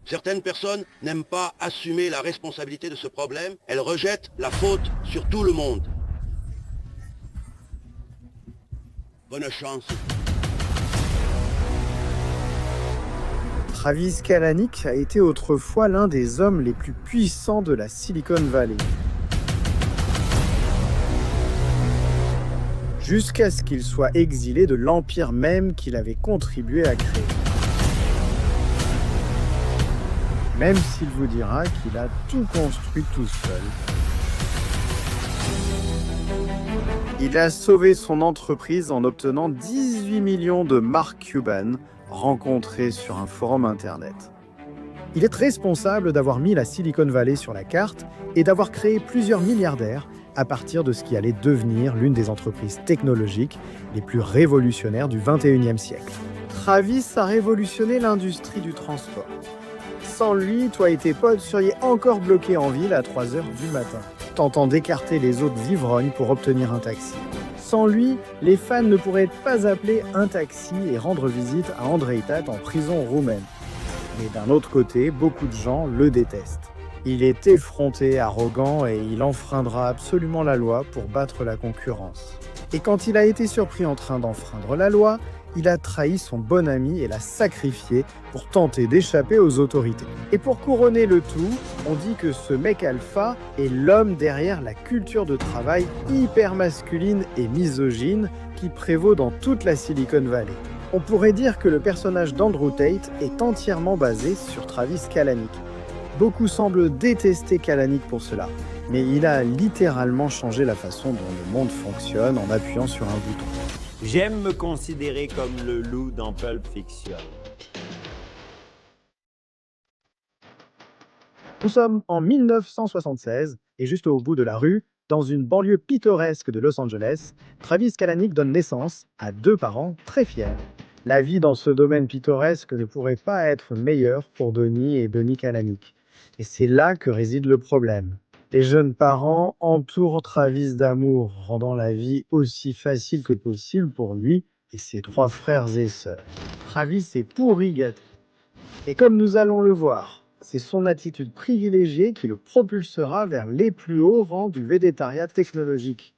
Certaines personnes n'aiment pas assumer la responsabilité de ce problème. Elles rejettent la faute sur tout le monde. Bonne chance. Travis Kalanick a été autrefois l'un des hommes les plus puissants de la Silicon Valley. Jusqu'à ce qu'il soit exilé de l'empire même qu'il avait contribué à créer. Même s'il vous dira qu'il a tout construit tout seul. Il a sauvé son entreprise en obtenant 18 millions de mark Cuban rencontrés sur un forum internet. Il est responsable d'avoir mis la Silicon Valley sur la carte et d'avoir créé plusieurs milliardaires à partir de ce qui allait devenir l'une des entreprises technologiques les plus révolutionnaires du 21e siècle. Travis a révolutionné l'industrie du transport. Sans lui, toi et tes potes seriez encore bloqués en ville à 3 heures du matin, tentant d'écarter les autres ivrognes pour obtenir un taxi. Sans lui, les fans ne pourraient pas appeler un taxi et rendre visite à Andrei Tate en prison roumaine. Mais d'un autre côté, beaucoup de gens le détestent. Il est effronté, arrogant et il enfreindra absolument la loi pour battre la concurrence. Et quand il a été surpris en train d'enfreindre la loi, il a trahi son bon ami et l'a sacrifié pour tenter d'échapper aux autorités. Et pour couronner le tout, on dit que ce mec alpha est l'homme derrière la culture de travail hyper masculine et misogyne qui prévaut dans toute la Silicon Valley. On pourrait dire que le personnage d'Andrew Tate est entièrement basé sur Travis Kalanick. Beaucoup semblent détester Kalanick pour cela, mais il a littéralement changé la façon dont le monde fonctionne en appuyant sur un bouton. J'aime me considérer comme le loup dans Pulp Fiction. Nous sommes en 1976 et juste au bout de la rue, dans une banlieue pittoresque de Los Angeles, Travis Kalanick donne naissance à 2 parents très fiers. La vie dans ce domaine pittoresque ne pourrait pas être meilleure pour Donnie et Bonnie Kalanick. Et c'est là que réside le problème. Les jeunes parents entourent Travis d'amour, rendant la vie aussi facile que possible pour lui et ses 3 frères et sœurs. Travis est pourri gâté. Et comme nous allons le voir, c'est son attitude privilégiée qui le propulsera vers les plus hauts rangs du végétariat technologique.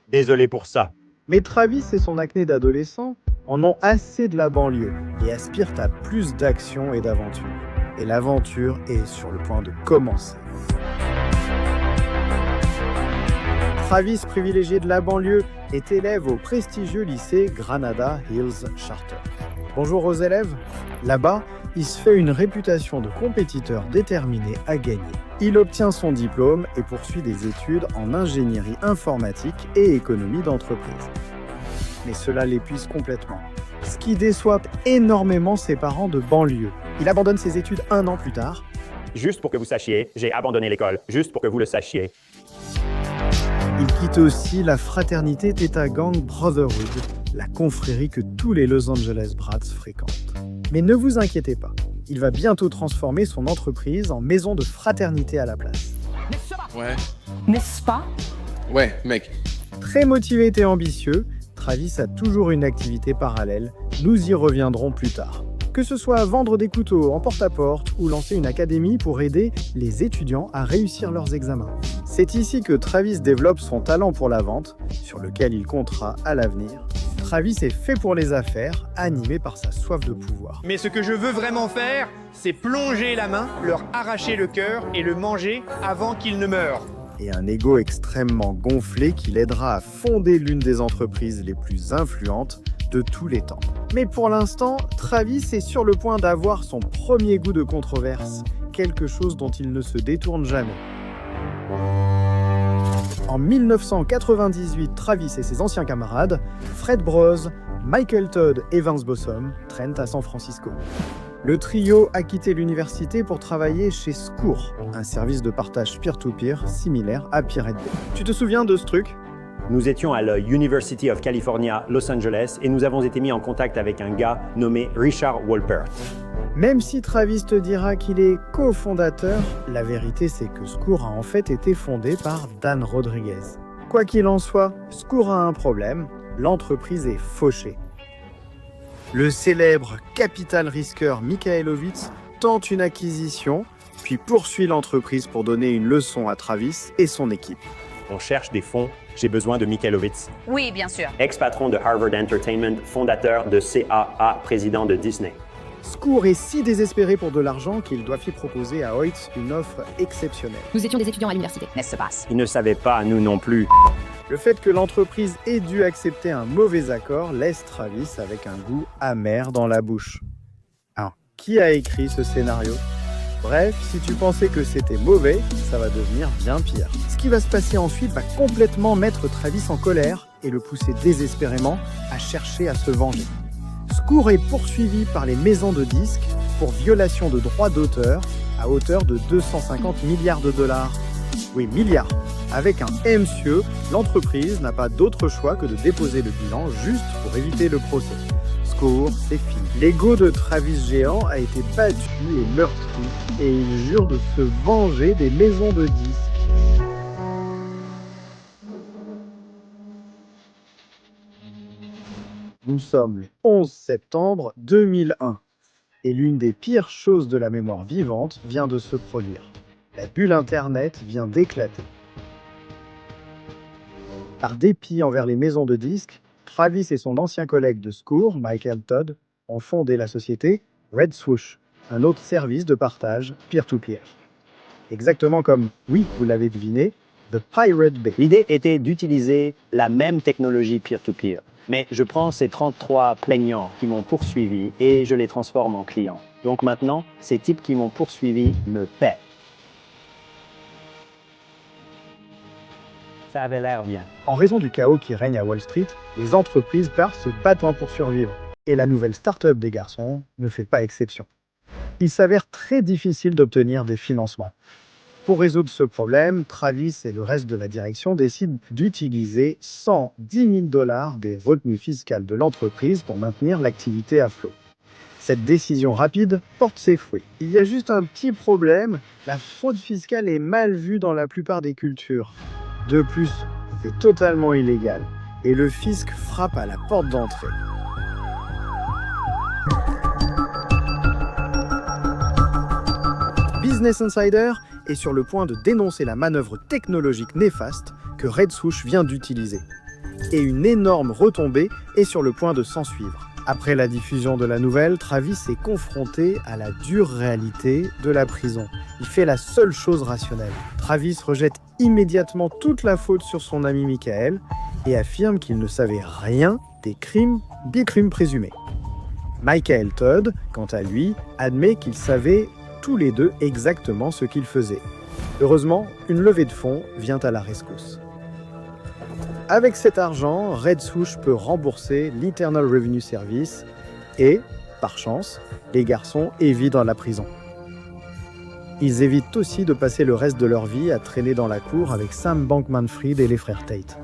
Désolé pour ça. Mais Travis et son acné d'adolescent en ont assez de la banlieue et aspirent à plus d'action et d'aventure. Et l'aventure est sur le point de commencer. Travis, privilégié de la banlieue, est élève au prestigieux lycée Granada Hills Charter. Bonjour aux élèves. Là-bas, il se fait une réputation de compétiteur déterminé à gagner. Il obtient son diplôme et poursuit des études en ingénierie informatique et économie d'entreprise. Mais cela l'épuise complètement. Ce qui déçoit énormément ses parents de banlieue. Il abandonne ses études 1 an plus tard. Juste pour que vous sachiez, j'ai abandonné l'école. Juste pour que vous le sachiez. Il quitte aussi la fraternité Theta Gang Brotherhood, la confrérie que tous les Los Angeles Brats fréquentent. Mais ne vous inquiétez pas, il va bientôt transformer son entreprise en maison de fraternité à la place. Ouais. N'est-ce pas? Ouais, mec. Très motivé et ambitieux, Travis a toujours une activité parallèle, nous y reviendrons plus tard. Que ce soit vendre des couteaux en porte-à-porte ou lancer une académie pour aider les étudiants à réussir leurs examens. C'est ici que Travis développe son talent pour la vente, sur lequel il comptera à l'avenir. Travis est fait pour les affaires, animé par sa soif de pouvoir. Mais ce que je veux vraiment faire, c'est plonger la main, leur arracher le cœur et le manger avant qu'ils ne meurent. Et un ego extrêmement gonflé qui l'aidera à fonder l'une des entreprises les plus influentes de tous les temps. Mais pour l'instant, Travis est sur le point d'avoir son premier goût de controverse, quelque chose dont il ne se détourne jamais. En 1998, Travis et ses anciens camarades, Fred Bros, Michael Todd et Vince Bossum, traînent à San Francisco. Le trio a quitté l'université pour travailler chez Scour, un service de partage peer-to-peer similaire à Pirate Bay. Tu te souviens de ce truc ? Nous étions à la University of California, Los Angeles, et nous avons été mis en contact avec un gars nommé Richard Wolpert. Même si Travis te dira qu'il est cofondateur, la vérité c'est que Scour a en fait été fondé par Dan Rodriguez. Quoi qu'il en soit, Scour a un problème, l'entreprise est fauchée. Le célèbre capital risqueur Michael Ovitz tente une acquisition, puis poursuit l'entreprise pour donner une leçon à Travis et son équipe. On cherche des fonds. J'ai besoin de Mikhailovitz. Oui, bien sûr. Ex-patron de Harvard Entertainment, fondateur de CAA, président de Disney. Scour est si désespéré pour de l'argent qu'il doit y proposer à Hoyt une offre exceptionnelle. Nous étions des étudiants à l'université. Qu'est-ce qui se passe? Il ne savait pas, nous non plus. Le fait que l'entreprise ait dû accepter un mauvais accord laisse Travis avec un goût amer dans la bouche. Alors, qui a écrit ce scénario ? Bref, si tu pensais que c'était mauvais, ça va devenir bien pire. Ce qui va se passer ensuite va complètement mettre Travis en colère et le pousser désespérément à chercher à se venger. Scour est poursuivi par les maisons de disques pour violation de droits d'auteur à hauteur de 250 milliards de dollars. Oui, milliards. Avec un monsieur, l'entreprise n'a pas d'autre choix que de déposer le bilan juste pour éviter le procès. Scour, c'est fini. L'ego de Travis Géant a été battu et meurtri et il jure de se venger des maisons de disques. Nous sommes le 11 septembre 2001 et l'une des pires choses de la mémoire vivante vient de se produire. La bulle Internet vient d'éclater. Par dépit envers les maisons de disques, Travis et son ancien collègue de Scour, Michael Todd, ont fondé la société Red Swoosh, un autre service de partage peer-to-peer. Exactement comme, oui, vous l'avez deviné, The Pirate Bay. L'idée était d'utiliser la même technologie peer-to-peer. Mais je prends ces 33 plaignants qui m'ont poursuivi et je les transforme en clients. Donc maintenant, ces types qui m'ont poursuivi me paient. Ça avait l'air bien. En raison du chaos qui règne à Wall Street, les entreprises partent se battant pour survivre. Et la nouvelle start-up des garçons ne fait pas exception. Il s'avère très difficile d'obtenir des financements. Pour résoudre ce problème, Travis et le reste de la direction décident d'utiliser 110 000 $ des retenues fiscales de l'entreprise pour maintenir l'activité à flot. Cette décision rapide porte ses fruits. Il y a juste un petit problème, la fraude fiscale est mal vue dans la plupart des cultures. De plus, c'est totalement illégal et le fisc frappe à la porte d'entrée. Business Insider est sur le point de dénoncer la manœuvre technologique néfaste que Red Swoosh vient d'utiliser. Et une énorme retombée est sur le point de s'ensuivre. Après la diffusion de la nouvelle, Travis est confronté à la dure réalité de la prison. Il fait la seule chose rationnelle. Travis rejette immédiatement toute la faute sur son ami Michael et affirme qu'il ne savait rien des crimes présumés. Michael Todd, quant à lui, admet qu'ils savaient tous les deux exactement ce qu'ils faisaient. Heureusement, une levée de fonds vient à la rescousse. Avec cet argent, Red Swoosh peut rembourser l'Internal Revenue Service et, par chance, les garçons évitent dans la prison. Ils évitent aussi de passer le reste de leur vie à traîner dans la cour avec Sam Bankman-Fried et les frères Tate.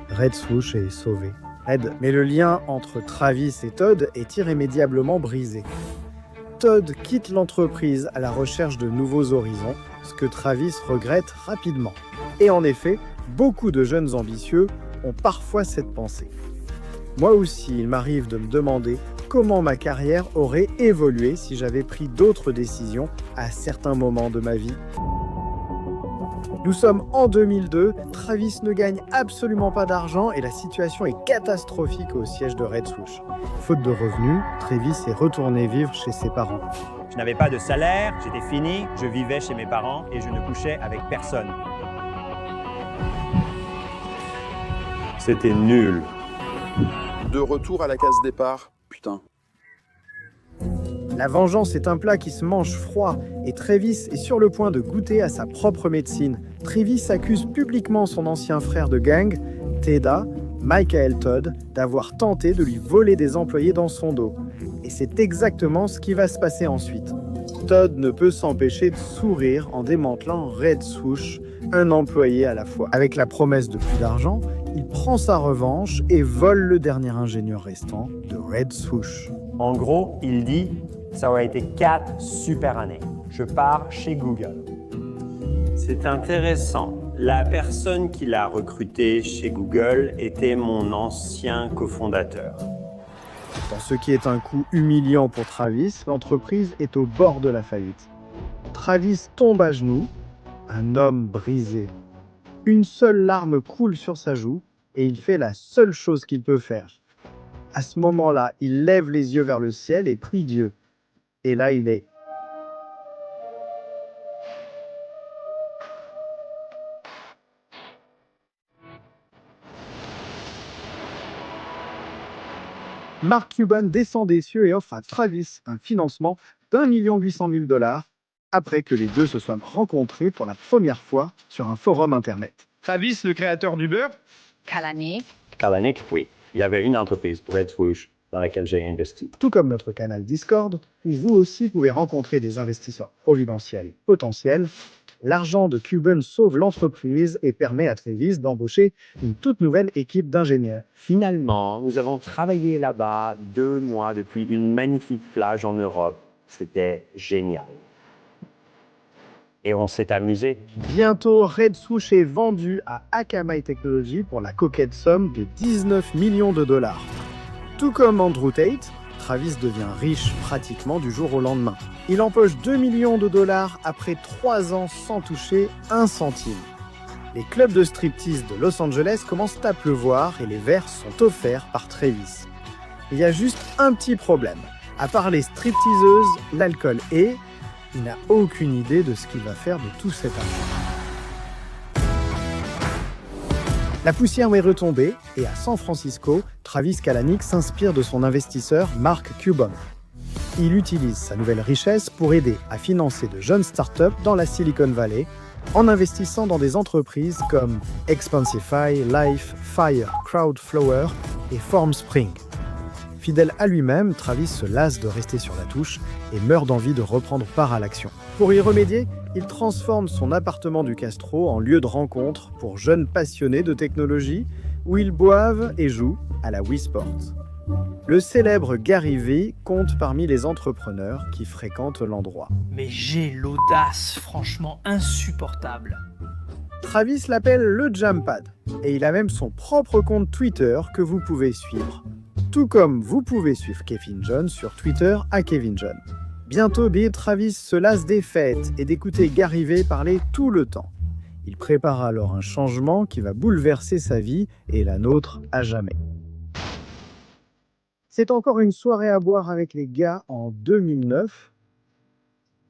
Red Swoosh est sauvé. Mais le lien entre Travis et Todd est irrémédiablement brisé. Todd quitte l'entreprise à la recherche de nouveaux horizons, ce que Travis regrette rapidement. Et en effet, beaucoup de jeunes ambitieux ont parfois cette pensée. Moi aussi, il m'arrive de me demander comment ma carrière aurait évolué si j'avais pris d'autres décisions à certains moments de ma vie. Nous sommes en 2002, Travis ne gagne absolument pas d'argent et la situation est catastrophique au siège de Red Swoosh. Faute de revenus, Travis est retourné vivre chez ses parents. Je n'avais pas de salaire, j'étais fini, je vivais chez mes parents et je ne couchais avec personne. C'était nul. De retour à la case départ. Putain. La vengeance est un plat qui se mange froid et Travis est sur le point de goûter à sa propre médecine. Travis accuse publiquement son ancien frère de gang, Teda, Michael Todd, d'avoir tenté de lui voler des employés dans son dos. Et c'est exactement ce qui va se passer ensuite. Todd ne peut s'empêcher de sourire en démantelant Red Swoosh, un employé à la fois. Avec la promesse de plus d'argent, il prend sa revanche et vole le dernier ingénieur restant de Red Swoosh. En gros, il dit « ça aurait été 4 super années. Je pars chez Google ». C'est intéressant. La personne qui l'a recruté chez Google était mon ancien cofondateur. Dans ce qui est un coup humiliant pour Travis, l'entreprise est au bord de la faillite. Travis tombe à genoux, un homme brisé. Une seule larme coule sur sa joue et il fait la seule chose qu'il peut faire. À ce moment-là, il lève les yeux vers le ciel et prie Dieu. Et là, il est. Mark Cuban descend des cieux et offre à Travis un financement d'1,8 million après que les deux se soient rencontrés pour la première fois sur un forum internet. Travis, le créateur du beurre. Kalanick. Kalanick, oui. Il y avait une entreprise, Red Swoosh, dans laquelle j'ai investi. Tout comme notre canal Discord, où vous aussi pouvez rencontrer des investisseurs providentiels potentiels, l'argent de Cuban sauve l'entreprise et permet à Travis d'embaucher une toute nouvelle équipe d'ingénieurs. Finalement, nous avons travaillé là-bas 2 mois depuis une magnifique plage en Europe. C'était génial. Et on s'est amusé. Bientôt, Red Swoosh est vendu à Akamai Technologies pour la coquette somme de 19 millions de dollars. Tout comme Andrew Tate, Travis devient riche pratiquement du jour au lendemain. Il empoche 2 millions de dollars après 3 ans sans toucher un centime. Les clubs de striptease de Los Angeles commencent à pleuvoir et les verres sont offerts par Travis. Il y a juste un petit problème. À part les stripteaseuses, l'alcool et... il n'a aucune idée de ce qu'il va faire de tout cet argent. La poussière est retombée et à San Francisco, Travis Kalanick s'inspire de son investisseur Mark Cuban. Il utilise sa nouvelle richesse pour aider à financer de jeunes startups dans la Silicon Valley en investissant dans des entreprises comme Expensify, Life, Fire, Crowdflower et Formspring. Fidèle à lui-même, Travis se lasse de rester sur la touche et meurt d'envie de reprendre part à l'action. Pour y remédier, il transforme son appartement du Castro en lieu de rencontre pour jeunes passionnés de technologie où ils boivent et jouent à la Wii Sports. Le célèbre Gary Vee compte parmi les entrepreneurs qui fréquentent l'endroit. Mais j'ai l'audace franchement insupportable. Travis l'appelle le Jampad et il a même son propre compte Twitter que vous pouvez suivre. Tout comme vous pouvez suivre Kevin John sur Twitter à Kevin John. Bientôt, Bill Travis se lasse des fêtes et d'écouter Gary Vee parler tout le temps. Il prépare alors un changement qui va bouleverser sa vie et la nôtre à jamais. C'est encore une soirée à boire avec les gars en 2009.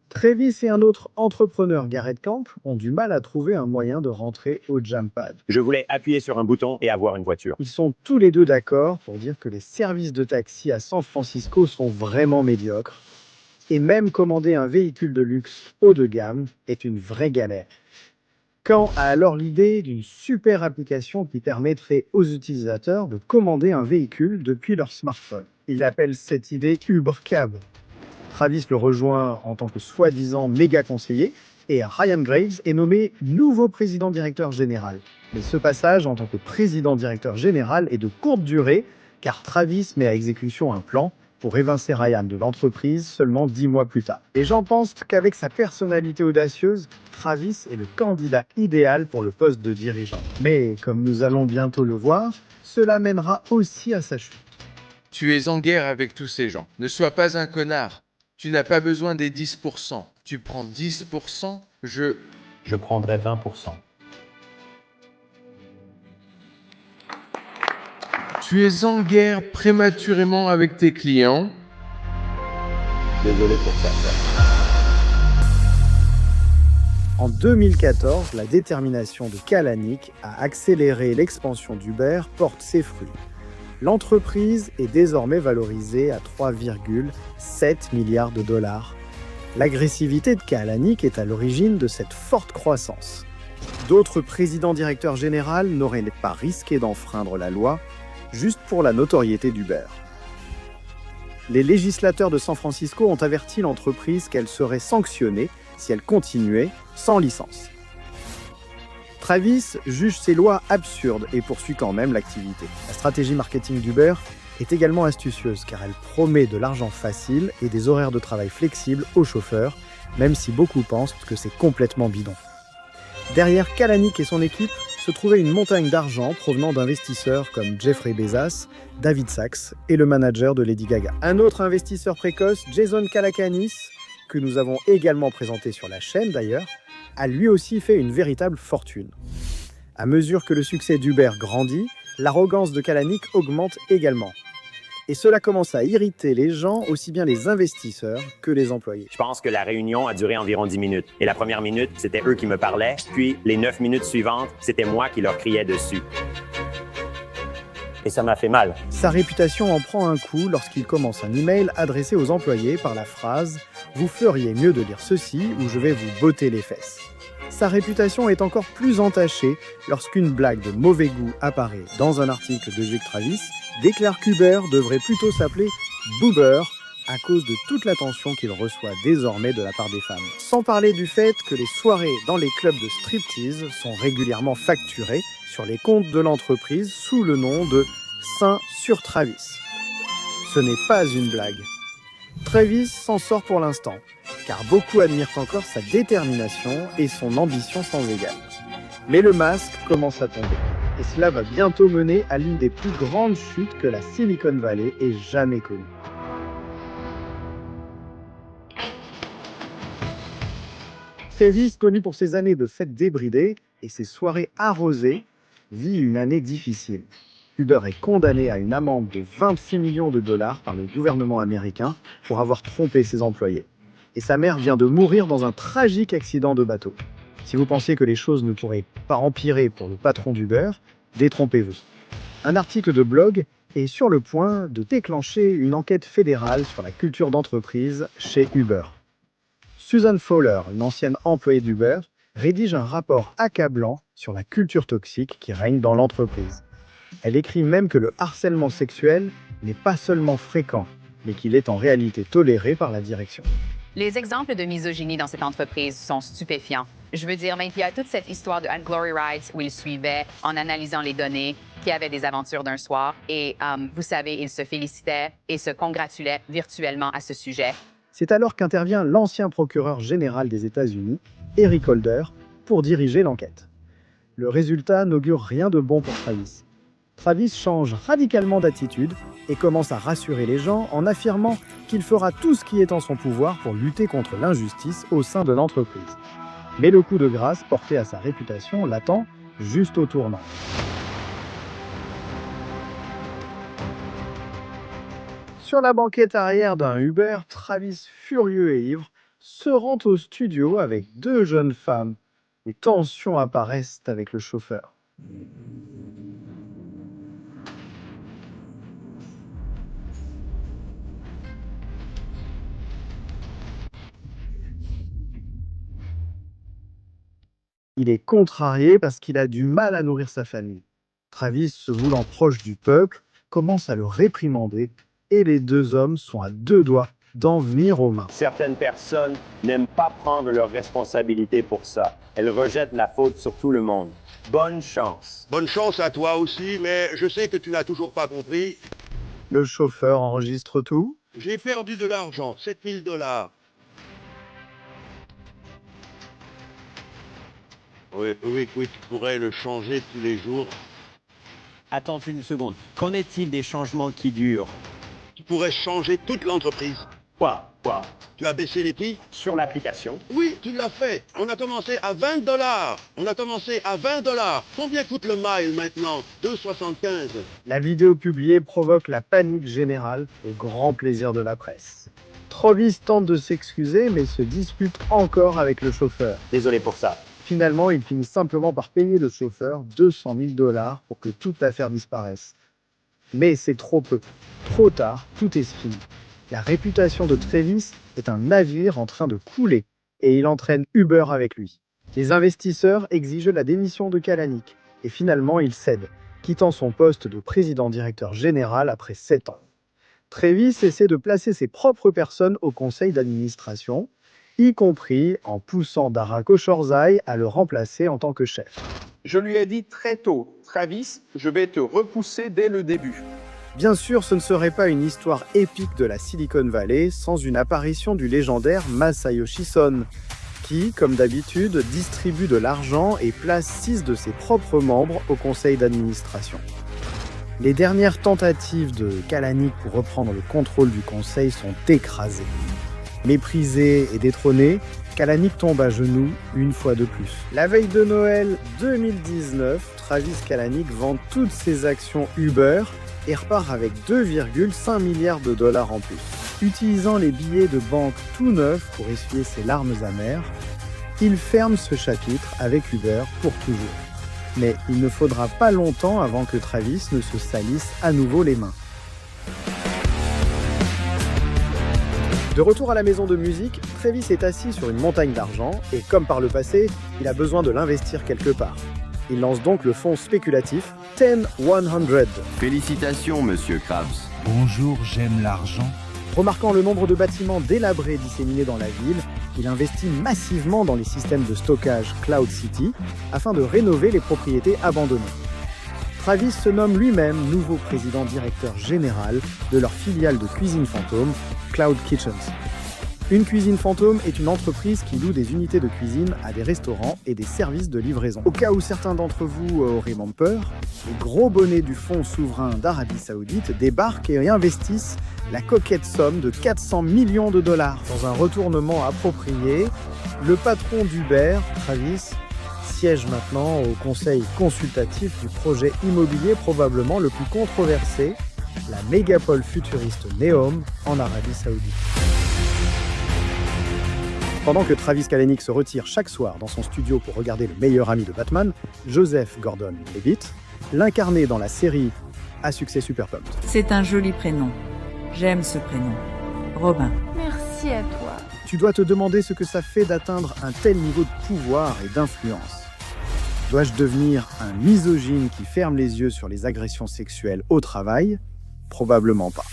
Travis et un autre entrepreneur, Garrett Camp, ont du mal à trouver un moyen de rentrer au Jampad. Je voulais appuyer sur un bouton et avoir une voiture. Ils sont tous les deux d'accord pour dire que les services de taxi à San Francisco sont vraiment médiocres. Et même commander un véhicule de luxe haut de gamme est une vraie galère. Camp a alors l'idée d'une super application qui permettrait aux utilisateurs de commander un véhicule depuis leur smartphone. Il appelle cette idée Uber Cab. Travis le rejoint en tant que soi-disant méga conseiller et Ryan Graves est nommé nouveau président directeur général. Mais ce passage en tant que président directeur général est de courte durée car Travis met à exécution un plan pour évincer Ryan de l'entreprise seulement 10 mois plus tard. Les gens pensent qu'avec sa personnalité audacieuse, Travis est le candidat idéal pour le poste de dirigeant. Mais comme nous allons bientôt le voir, cela mènera aussi à sa chute. Tu es en guerre avec tous ces gens. Ne sois pas un connard. Tu n'as pas besoin des 10%. Tu prends 10%, Je prendrai 20%. Tu es en guerre prématurément avec tes clients. Désolé pour ça. En 2014, la détermination de Kalanick à accélérer l'expansion d'Uber porte ses fruits. L'entreprise est désormais valorisée à 3,7 milliards de dollars. L'agressivité de Kalanick est à l'origine de cette forte croissance. D'autres présidents directeurs généraux n'auraient pas risqué d'enfreindre la loi juste pour la notoriété d'Uber. Les législateurs de San Francisco ont averti l'entreprise qu'elle serait sanctionnée si elle continuait sans licence. Travis juge ces lois absurdes et poursuit quand même l'activité. La stratégie marketing d'Uber est également astucieuse car elle promet de l'argent facile et des horaires de travail flexibles aux chauffeurs, même si beaucoup pensent que c'est complètement bidon. Derrière Kalanick et son équipe se trouvait une montagne d'argent provenant d'investisseurs comme Jeffrey Bezos, David Sachs et le manager de Lady Gaga. Un autre investisseur précoce, Jason Calacanis, que nous avons également présenté sur la chaîne d'ailleurs, a lui aussi fait une véritable fortune. À mesure que le succès d'Uber grandit, l'arrogance de Kalanick augmente également. Et cela commence à irriter les gens, aussi bien les investisseurs que les employés. Je pense que la réunion a duré environ 10 minutes. Et la première minute, c'était eux qui me parlaient. Puis les 9 minutes suivantes, c'était moi qui leur criais dessus. Et ça m'a fait mal. Sa réputation en prend un coup lorsqu'il commence un email adressé aux employés par la phrase « Vous feriez mieux de lire ceci ou je vais vous botter les fesses ». Sa réputation est encore plus entachée lorsqu'une blague de mauvais goût apparaît dans un article de Jake Travis, déclare qu'Uber devrait plutôt s'appeler Boober à cause de toute l'attention qu'il reçoit désormais de la part des femmes. Sans parler du fait que les soirées dans les clubs de striptease sont régulièrement facturées sur les comptes de l'entreprise sous le nom de Seins sur Travis. Ce n'est pas une blague. Travis s'en sort pour l'instant, car beaucoup admirent encore sa détermination et son ambition sans égale. Mais le masque commence à tomber, et cela va bientôt mener à l'une des plus grandes chutes que la Silicon Valley ait jamais connue. Travis, connu pour ses années de fêtes débridées et ses soirées arrosées, vit une année difficile. Uber est condamné à une amende de 26 millions de dollars par le gouvernement américain pour avoir trompé ses employés. Et sa mère vient de mourir dans un tragique accident de bateau. Si vous pensez que les choses ne pourraient pas empirer pour le patron d'Uber, détrompez-vous. Un article de blog est sur le point de déclencher une enquête fédérale sur la culture d'entreprise chez Uber. Susan Fowler, une ancienne employée d'Uber, rédige un rapport accablant sur la culture toxique qui règne dans l'entreprise. Elle écrit même que le harcèlement sexuel n'est pas seulement fréquent, mais qu'il est en réalité toléré par la direction. Les exemples de misogynie dans cette entreprise sont stupéfiants. Je veux dire, il y a toute cette histoire de Glory Rides où il suivait en analysant les données, qui avaient des aventures d'un soir. Et vous savez, il se félicitait et se congratulait virtuellement à ce sujet. C'est alors qu'intervient l'ancien procureur général des États-Unis, Eric Holder, pour diriger l'enquête. Le résultat n'augure rien de bon pour Travis. Travis change radicalement d'attitude et commence à rassurer les gens en affirmant qu'il fera tout ce qui est en son pouvoir pour lutter contre l'injustice au sein de l'entreprise. Mais le coup de grâce porté à sa réputation l'attend juste au tournant. Sur la banquette arrière d'un Uber, Travis, furieux et ivre, se rend au studio avec deux jeunes femmes. Les tensions apparaissent avec le chauffeur. Il est contrarié parce qu'il a du mal à nourrir sa famille. Travis, se voulant proche du peuple, commence à le réprimander et les deux hommes sont à deux doigts d'en venir aux mains. Certaines personnes n'aiment pas prendre leurs responsabilités pour ça. Elles rejettent la faute sur tout le monde. Bonne chance. Bonne chance à toi aussi, mais je sais que tu n'as toujours pas compris. Le chauffeur enregistre tout. J'ai perdu de l'argent, 7000 $. Oui, tu pourrais le changer tous les jours. Attends une seconde. Qu'en est-il des changements qui durent? Tu pourrais changer toute l'entreprise. Quoi? Tu as baissé les prix? Sur l'application? Oui, tu l'as fait. On a commencé à 20 $. Combien coûte le mile maintenant? 2,75 $. La vidéo publiée provoque la panique générale au grand plaisir de la presse. Travis tente de s'excuser mais se dispute encore avec le chauffeur. Désolé pour ça. Finalement, il finit simplement par payer le chauffeur 200 000 $ pour que toute l'affaire disparaisse. Mais c'est trop peu. Trop tard, tout est fini. La réputation de Travis est un navire en train de couler et il entraîne Uber avec lui. Les investisseurs exigent la démission de Kalanick et finalement il cède, quittant son poste de président-directeur général après 7 ans. Travis essaie de placer ses propres personnes au conseil d'administration, y compris en poussant Dara Khosrowshahi à le remplacer en tant que chef. Je lui ai dit très tôt, Travis, je vais te repousser dès le début. Bien sûr, ce ne serait pas une histoire épique de la Silicon Valley sans une apparition du légendaire Masayoshi Son. qui, comme d'habitude, distribue de l'argent et place 6 de ses propres membres au conseil d'administration. Les dernières tentatives de Kalanick pour reprendre le contrôle du conseil sont écrasées. Méprisé et détrôné, Kalanick tombe à genoux une fois de plus. La veille de Noël 2019, Travis Kalanick vend toutes ses actions Uber et repart avec 2,5 milliards de dollars en plus. Utilisant les billets de banque tout neufs pour essuyer ses larmes amères, il ferme ce chapitre avec Uber pour toujours. Mais il ne faudra pas longtemps avant que Travis ne se salisse à nouveau les mains. De retour à la maison de musique, Travis est assis sur une montagne d'argent et comme par le passé, il a besoin de l'investir quelque part. Il lance donc le fonds spéculatif 10-100. Félicitations, monsieur Krabs. Bonjour, j'aime l'argent. Remarquant le nombre de bâtiments délabrés disséminés dans la ville, il investit massivement dans les systèmes de stockage Cloud City afin de rénover les propriétés abandonnées. Travis se nomme lui-même nouveau président-directeur général de leur filiale de cuisine fantôme, Cloud Kitchens. Une cuisine fantôme est une entreprise qui loue des unités de cuisine à des restaurants et des services de livraison. Au cas où certains d'entre vous auraient même peur, les gros bonnets du fonds souverain d'Arabie Saoudite débarquent et investissent la coquette somme de 400 millions de dollars. Dans un retournement approprié, le patron d'Uber, Travis, siège maintenant au conseil consultatif du projet immobilier probablement le plus controversé, la mégapole futuriste Neom en Arabie Saoudite. Pendant que Travis Kalanick se retire chaque soir dans son studio pour regarder le meilleur ami de Batman, Joseph Gordon-Levitt, l'incarné dans la série à succès Super Pumped. C'est un joli prénom. J'aime ce prénom. Robin. Merci à toi. Tu dois te demander ce que ça fait d'atteindre un tel niveau de pouvoir et d'influence. Dois-je devenir un misogyne qui ferme les yeux sur les agressions sexuelles au travail ? Probablement pas.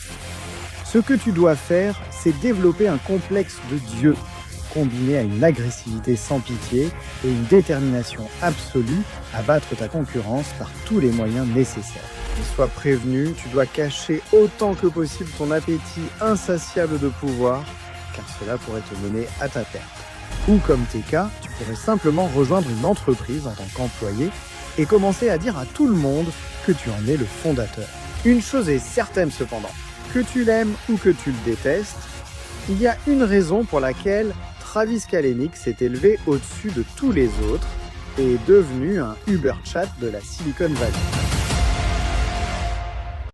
Ce que tu dois faire, c'est développer un complexe de Dieu, combiné à une agressivité sans pitié et une détermination absolue à battre ta concurrence par tous les moyens nécessaires. Et sois prévenu, tu dois cacher autant que possible ton appétit insatiable de pouvoir, car cela pourrait te mener à ta perte. Ou comme TK, tu pourrais simplement rejoindre une entreprise en tant qu'employé et commencer à dire à tout le monde que tu en es le fondateur. Une chose est certaine cependant, que tu l'aimes ou que tu le détestes, il y a une raison pour laquelle Travis Kalanick s'est élevé au-dessus de tous les autres et est devenu un Uber Chat de la Silicon Valley.